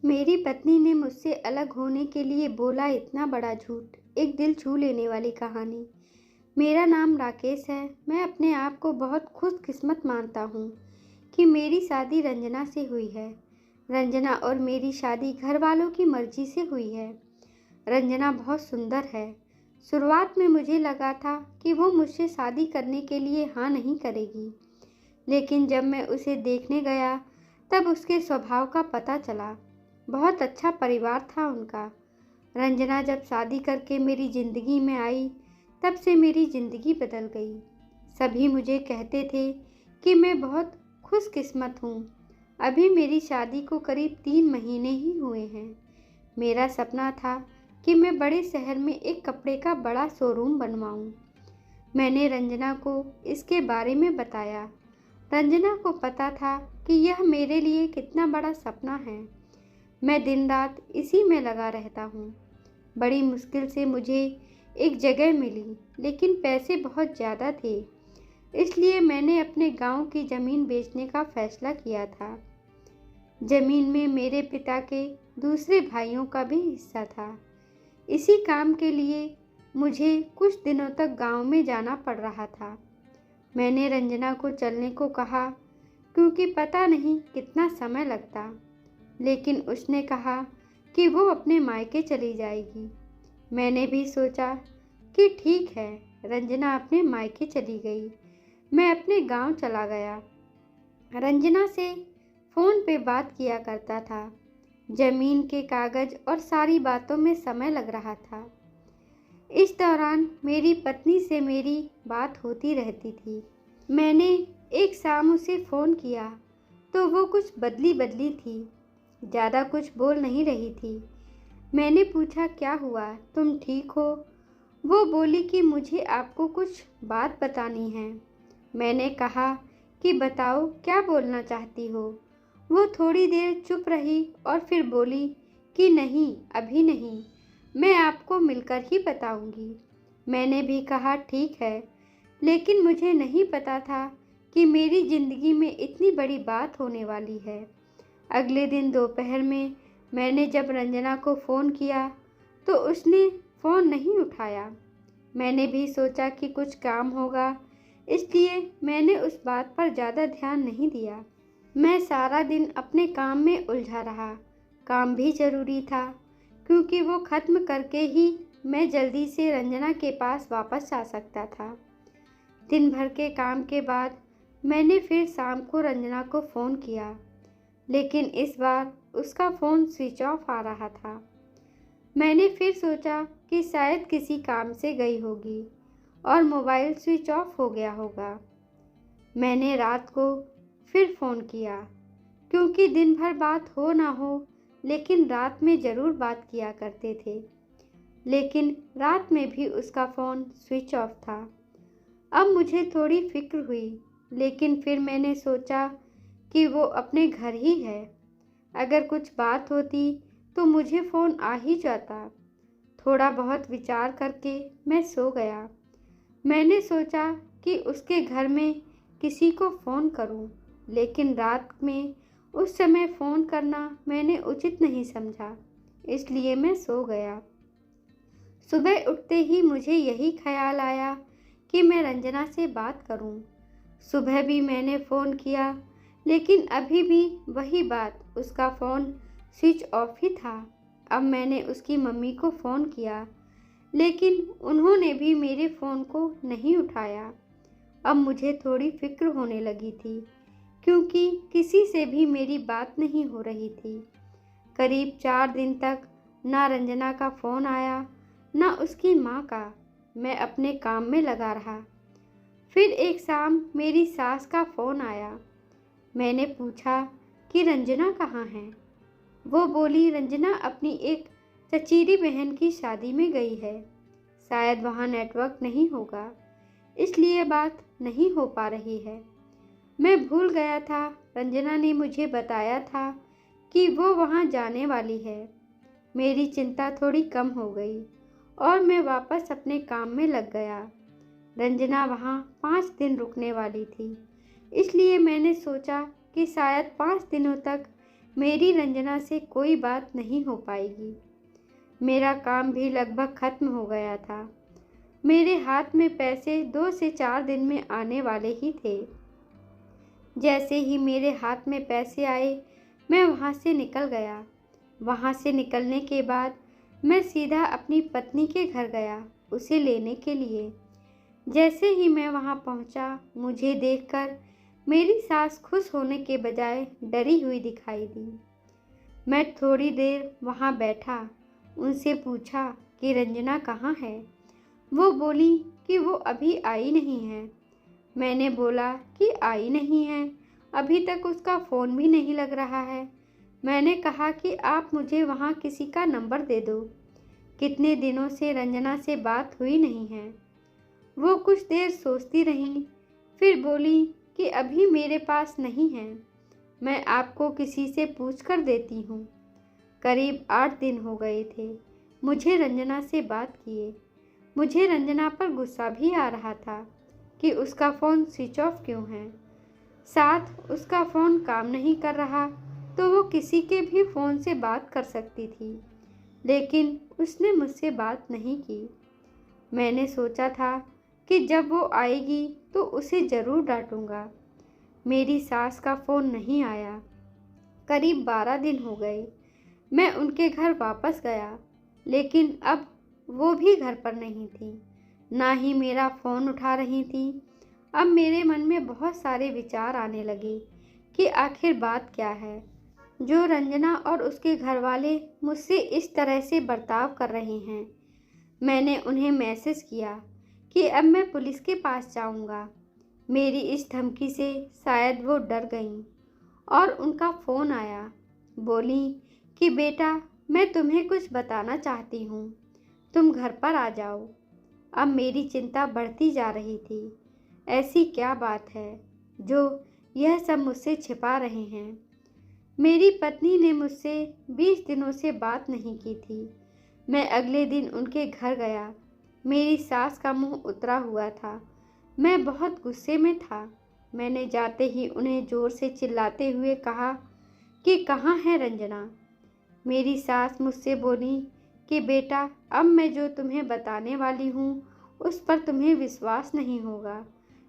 मेरी पत्नी ने मुझसे अलग होने के लिए बोला इतना बड़ा झूठ। एक दिल छू लेने वाली कहानी। मेरा नाम राकेश है। मैं अपने आप को बहुत खुशकिस्मत मानता हूँ कि मेरी शादी रंजना से हुई है। रंजना और मेरी शादी घर वालों की मर्जी से हुई है। रंजना बहुत सुंदर है। शुरुआत में मुझे लगा था कि वो मुझसे शादी करने के लिए हाँ नहीं करेगी, लेकिन जब मैं उसे देखने गया तब उसके स्वभाव का पता चला। बहुत अच्छा परिवार था उनका। रंजना जब शादी करके मेरी ज़िंदगी में आई तब से मेरी ज़िंदगी बदल गई। सभी मुझे कहते थे कि मैं बहुत खुशकिस्मत हूँ। अभी मेरी शादी को करीब 3 महीने ही हुए हैं। मेरा सपना था कि मैं बड़े शहर में एक कपड़े का बड़ा शोरूम बनवाऊँ। मैंने रंजना को इसके बारे में बताया। रंजना को पता था कि यह मेरे लिए कितना बड़ा सपना है। मैं दिन रात इसी में लगा रहता हूँ। बड़ी मुश्किल से मुझे एक जगह मिली, लेकिन पैसे बहुत ज़्यादा थे। इसलिए मैंने अपने गांव की ज़मीन बेचने का फैसला किया था। ज़मीन में मेरे पिता के दूसरे भाइयों का भी हिस्सा था। इसी काम के लिए मुझे कुछ दिनों तक गांव में जाना पड़ रहा था। मैंने रंजना को चलने को कहा, क्योंकि पता नहीं कितना समय लगता, लेकिन उसने कहा कि वो अपने मायके चली जाएगी। मैंने भी सोचा कि ठीक है। रंजना अपने मायके चली गई। मैं अपने गांव चला गया। रंजना से फ़ोन पे बात किया करता था। ज़मीन के कागज़ और सारी बातों में समय लग रहा था। इस दौरान मेरी पत्नी से मेरी बात होती रहती थी। मैंने एक शाम उसे फ़ोन किया तो वो कुछ बदली बदली थी। ज़्यादा कुछ बोल नहीं रही थी। मैंने पूछा, क्या हुआ, तुम ठीक हो? वो बोली कि मुझे आपको कुछ बात बतानी है। मैंने कहा कि बताओ, क्या बोलना चाहती हो? वो थोड़ी देर चुप रही और फिर बोली कि नहीं, अभी नहीं, मैं आपको मिलकर ही बताऊंगी। मैंने भी कहा ठीक है, लेकिन मुझे नहीं पता था कि मेरी ज़िंदगी में इतनी बड़ी बात होने वाली है। अगले दिन दोपहर में मैंने जब रंजना को फ़ोन किया तो उसने फ़ोन नहीं उठाया। मैंने भी सोचा कि कुछ काम होगा, इसलिए मैंने उस बात पर ज़्यादा ध्यान नहीं दिया। मैं सारा दिन अपने काम में उलझा रहा। काम भी ज़रूरी था, क्योंकि वो ख़त्म करके ही मैं जल्दी से रंजना के पास वापस आ सकता था। दिन भर के काम के बाद मैंने फिर शाम को रंजना को फ़ोन किया, लेकिन इस बार उसका फ़ोन स्विच ऑफ आ रहा था। मैंने फिर सोचा कि शायद किसी काम से गई होगी और मोबाइल स्विच ऑफ हो गया होगा। मैंने रात को फिर फ़ोन किया, क्योंकि दिन भर बात हो ना हो, लेकिन रात में ज़रूर बात किया करते थे। लेकिन रात में भी उसका फ़ोन स्विच ऑफ था। अब मुझे थोड़ी फिक्र हुई, लेकिन फिर मैंने सोचा कि वो अपने घर ही है। अगर कुछ बात होती तो मुझे फ़ोन आ ही जाता। थोड़ा बहुत विचार करके मैं सो गया। मैंने सोचा कि उसके घर में किसी को फ़ोन करूं, लेकिन रात में उस समय फ़ोन करना मैंने उचित नहीं समझा, इसलिए मैं सो गया। सुबह उठते ही मुझे यही ख्याल आया कि मैं रंजना से बात करूं। सुबह भी मैंने फ़ोन किया, लेकिन अभी भी वही बात, उसका फ़ोन स्विच ऑफ ही था। अब मैंने उसकी मम्मी को फ़ोन किया, लेकिन उन्होंने भी मेरे फ़ोन को नहीं उठाया। अब मुझे थोड़ी फिक्र होने लगी थी, क्योंकि किसी से भी मेरी बात नहीं हो रही थी। करीब 4 दिन तक ना रंजना का फ़ोन आया, ना उसकी माँ का। मैं अपने काम में लगा रहा। फिर एक शाम मेरी सास का फ़ोन आया। मैंने पूछा कि रंजना कहाँ है? वो बोली, रंजना अपनी एक चचेरी बहन की शादी में गई है। शायद वहाँ नेटवर्क नहीं होगा, इसलिए बात नहीं हो पा रही है। मैं भूल गया था, रंजना ने मुझे बताया था कि वो वहाँ जाने वाली है। मेरी चिंता थोड़ी कम हो गई और मैं वापस अपने काम में लग गया। रंजना वहाँ 5 दिन रुकने वाली थी, इसलिए मैंने सोचा कि शायद 5 दिनों तक मेरी रंजना से कोई बात नहीं हो पाएगी। मेरा काम भी लगभग खत्म हो गया था। मेरे हाथ में पैसे 2 से 4 दिन में आने वाले ही थे। जैसे ही मेरे हाथ में पैसे आए, मैं वहाँ से निकल गया। वहाँ से निकलने के बाद मैं सीधा अपनी पत्नी के घर गया, उसे लेने के लिए। जैसे ही मैं वहाँ पहुँचा, मुझे देखकर मेरी सास खुश होने के बजाय डरी हुई दिखाई दी। मैं थोड़ी देर वहाँ बैठा, उनसे पूछा कि रंजना कहाँ है। वो बोली कि वो अभी आई नहीं है। मैंने बोला कि आई नहीं है, अभी तक उसका फ़ोन भी नहीं लग रहा है। मैंने कहा कि आप मुझे वहाँ किसी का नंबर दे दो, कितने दिनों से रंजना से बात हुई नहीं है। वो कुछ देर सोचती रहीं, फिर बोली कि अभी मेरे पास नहीं है, मैं आपको किसी से पूछ कर देती हूँ। करीब 8 दिन हो गए थे मुझे रंजना से बात किए। मुझे रंजना पर गुस्सा भी आ रहा था कि उसका फ़ोन स्विच ऑफ क्यों है। साथ उसका फ़ोन काम नहीं कर रहा तो वो किसी के भी फ़ोन से बात कर सकती थी, लेकिन उसने मुझसे बात नहीं की। मैंने सोचा था कि जब वो आएगी तो उसे ज़रूर डांटूंगा। मेरी सास का फ़ोन नहीं आया। करीब 12 दिन हो गए। मैं उनके घर वापस गया, लेकिन अब वो भी घर पर नहीं थी, ना ही मेरा फ़ोन उठा रही थी। अब मेरे मन में बहुत सारे विचार आने लगे कि आखिर बात क्या है जो रंजना और उसके घर वाले मुझसे इस तरह से बर्ताव कर रहे हैं। मैंने उन्हें मैसेज किया कि अब मैं पुलिस के पास जाऊंगा। मेरी इस धमकी से शायद वो डर गईं और उनका फ़ोन आया। बोली कि बेटा, मैं तुम्हें कुछ बताना चाहती हूँ, तुम घर पर आ जाओ। अब मेरी चिंता बढ़ती जा रही थी। ऐसी क्या बात है जो यह सब मुझसे छिपा रहे हैं। मेरी पत्नी ने मुझसे 20 दिनों से बात नहीं की थी। मैं अगले दिन उनके घर गया। मेरी सास का मुंह उतरा हुआ था। मैं बहुत गुस्से में था। मैंने जाते ही उन्हें ज़ोर से चिल्लाते हुए कहा कि कहाँ है रंजना। मेरी सास मुझसे बोली कि बेटा, अब मैं जो तुम्हें बताने वाली हूँ उस पर तुम्हें विश्वास नहीं होगा,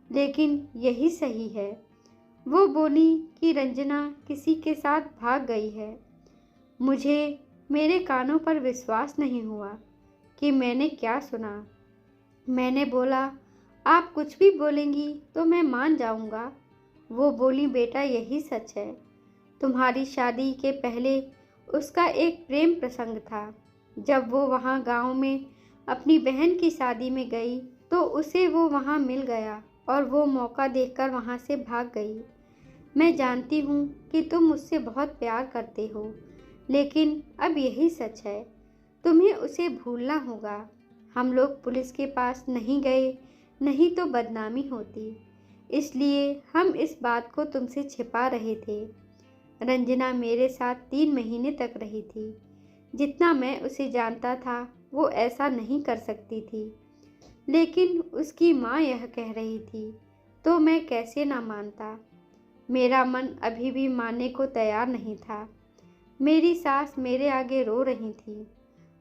लेकिन यही सही है। वो बोली कि रंजना किसी के साथ भाग गई है। मुझे मेरे कानों पर विश्वास नहीं हुआ कि मैंने क्या सुना। मैंने बोला, आप कुछ भी बोलेंगी तो मैं मान जाऊंगा। वो बोली, बेटा यही सच है। तुम्हारी शादी के पहले उसका एक प्रेम प्रसंग था। जब वो वहाँ गांव में अपनी बहन की शादी में गई तो उसे वो वहाँ मिल गया और वो मौका देखकर वहाँ से भाग गई। मैं जानती हूँ कि तुम मुझसे बहुत प्यार करते हो, लेकिन अब यही सच है। तुम्हें उसे भूलना होगा। हम लोग पुलिस के पास नहीं गए, नहीं तो बदनामी होती, इसलिए हम इस बात को तुमसे छिपा रहे थे। रंजना मेरे साथ 3 महीने तक रही थी। जितना मैं उसे जानता था वो ऐसा नहीं कर सकती थी, लेकिन उसकी माँ यह कह रही थी तो मैं कैसे ना मानता। मेरा मन अभी भी मानने को तैयार नहीं था। मेरी सास मेरे आगे रो रही थी,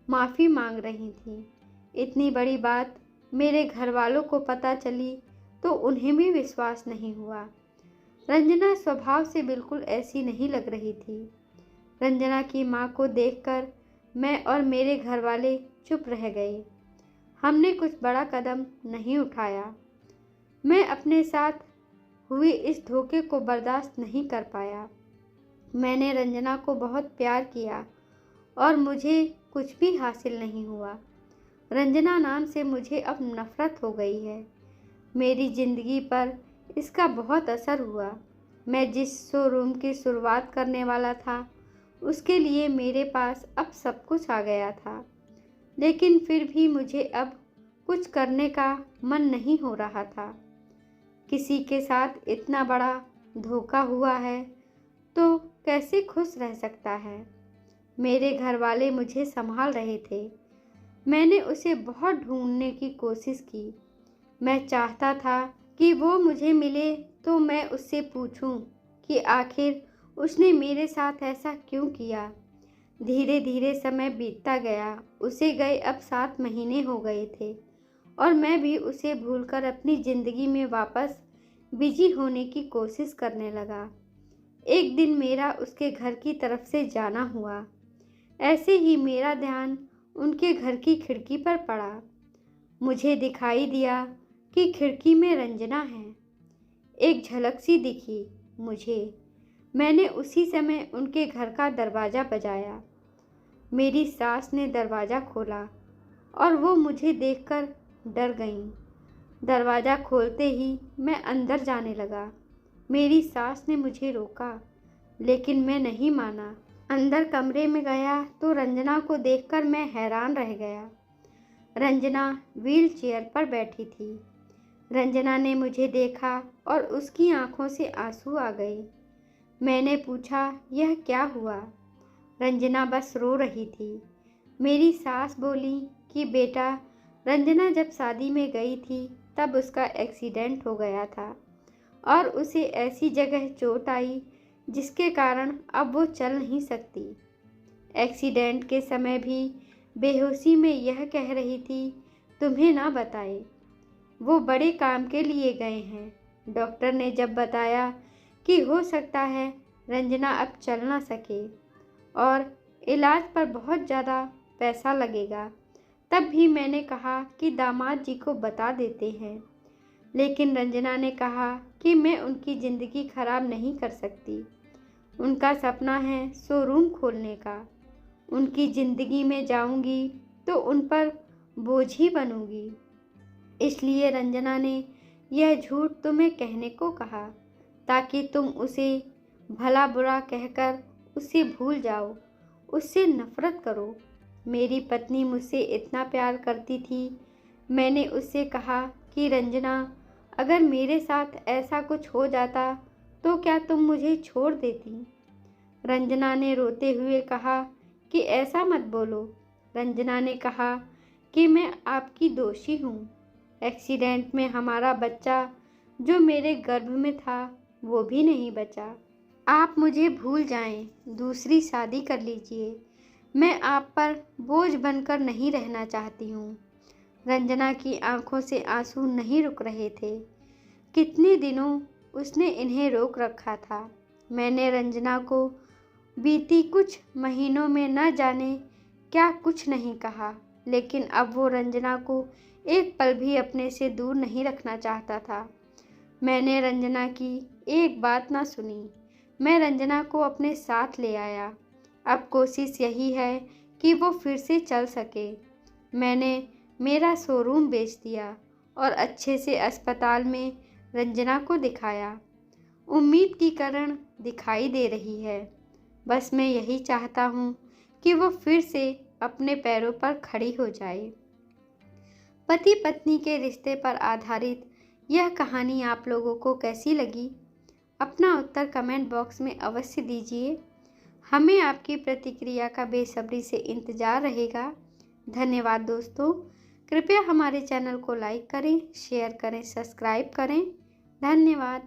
माफ़ी मांग रही थी। इतनी बड़ी बात मेरे घर वालों को पता चली तो उन्हें भी विश्वास नहीं हुआ। रंजना स्वभाव से बिल्कुल ऐसी नहीं लग रही थी। रंजना की माँ को देखकर मैं और मेरे घर वाले चुप रह गए। हमने कुछ बड़ा कदम नहीं उठाया। मैं अपने साथ हुए इस धोखे को बर्दाश्त नहीं कर पाया। मैंने रंजना को बहुत प्यार किया और मुझे कुछ भी हासिल नहीं हुआ। रंजना नाम से मुझे अब नफ़रत हो गई है। मेरी ज़िंदगी पर इसका बहुत असर हुआ। मैं जिस शोरूम की शुरुआत करने वाला था उसके लिए मेरे पास अब सब कुछ आ गया था, लेकिन फिर भी मुझे अब कुछ करने का मन नहीं हो रहा था। किसी के साथ इतना बड़ा धोखा हुआ है तो कैसे खुश रह सकता है। मेरे घर वाले मुझे संभाल रहे थे। मैंने उसे बहुत ढूंढने की कोशिश की। मैं चाहता था कि वो मुझे मिले तो मैं उससे पूछूं कि आखिर उसने मेरे साथ ऐसा क्यों किया। धीरे धीरे समय बीतता गया। उसे गए अब 7 महीने हो गए थे और मैं भी उसे भूलकर अपनी ज़िंदगी में वापस बिजी होने की कोशिश करने लगा। एक दिन मेरा उसके घर की तरफ से जाना हुआ। ऐसे ही मेरा ध्यान उनके घर की खिड़की पर पड़ा। मुझे दिखाई दिया कि खिड़की में रंजना है। एक झलक सी दिखी मुझे। मैंने उसी समय उनके घर का दरवाज़ा बजाया। मेरी सास ने दरवाज़ा खोला और वो मुझे देखकर डर गईं। दरवाज़ा खोलते ही मैं अंदर जाने लगा। मेरी सास ने मुझे रोका, लेकिन मैं नहीं माना। अंदर कमरे में गया तो रंजना को देखकर मैं हैरान रह गया। रंजना व्हील चेयर पर बैठी थी। रंजना ने मुझे देखा और उसकी आंखों से आंसू आ गए। मैंने पूछा, यह क्या हुआ? रंजना बस रो रही थी। मेरी सास बोली कि बेटा, रंजना जब शादी में गई थी तब उसका एक्सीडेंट हो गया था और उसे ऐसी जगह चोट आई जिसके कारण अब वो चल नहीं सकती। एक्सीडेंट के समय भी बेहोशी में यह कह रही थी, तुम्हें ना बताए, वो बड़े काम के लिए गए हैं। डॉक्टर ने जब बताया कि हो सकता है रंजना अब चल ना सके और इलाज पर बहुत ज़्यादा पैसा लगेगा, तब भी मैंने कहा कि दामाद जी को बता देते हैं। लेकिन रंजना ने कहा कि मैं उनकी ज़िंदगी खराब नहीं कर सकती। उनका सपना है शोरूम खोलने का। उनकी ज़िंदगी में जाऊंगी तो उन पर बोझ ही बनूंगी। इसलिए रंजना ने यह झूठ तुम्हें कहने को कहा ताकि तुम उसे भला बुरा कहकर उसे भूल जाओ, उससे नफरत करो। मेरी पत्नी मुझसे इतना प्यार करती थी। मैंने उससे कहा कि रंजना, अगर मेरे साथ ऐसा कुछ हो जाता तो क्या तुम मुझे छोड़ देती? रंजना ने रोते हुए कहा कि ऐसा मत बोलो। रंजना ने कहा कि मैं आपकी दोषी हूँ। एक्सीडेंट में हमारा बच्चा जो मेरे गर्भ में था वो भी नहीं बचा। आप मुझे भूल जाएं, दूसरी शादी कर लीजिए। मैं आप पर बोझ बनकर नहीं रहना चाहती हूँ। रंजना की आंखों से आंसू नहीं रुक रहे थे। कितने दिनों उसने इन्हें रोक रखा था। मैंने रंजना को बीती कुछ महीनों में न जाने क्या कुछ नहीं कहा, लेकिन अब वो रंजना को एक पल भी अपने से दूर नहीं रखना चाहता था। मैंने रंजना की एक बात ना सुनी। मैं रंजना को अपने साथ ले आया। अब कोशिश यही है कि वो फिर से चल सके। मैंने मेरा शोरूम बेच दिया और अच्छे से अस्पताल में रंजना को दिखाया। उम्मीद की किरण दिखाई दे रही है। बस मैं यही चाहता हूँ कि वो फिर से अपने पैरों पर खड़ी हो जाए। पति पत्नी के रिश्ते पर आधारित यह कहानी आप लोगों को कैसी लगी? अपना उत्तर कमेंट बॉक्स में अवश्य दीजिए। हमें आपकी प्रतिक्रिया का बेसब्री से इंतज़ार रहेगा। धन्यवाद दोस्तों। कृपया हमारे चैनल को लाइक करें, शेयर करें, सब्सक्राइब करें। धन्यवाद।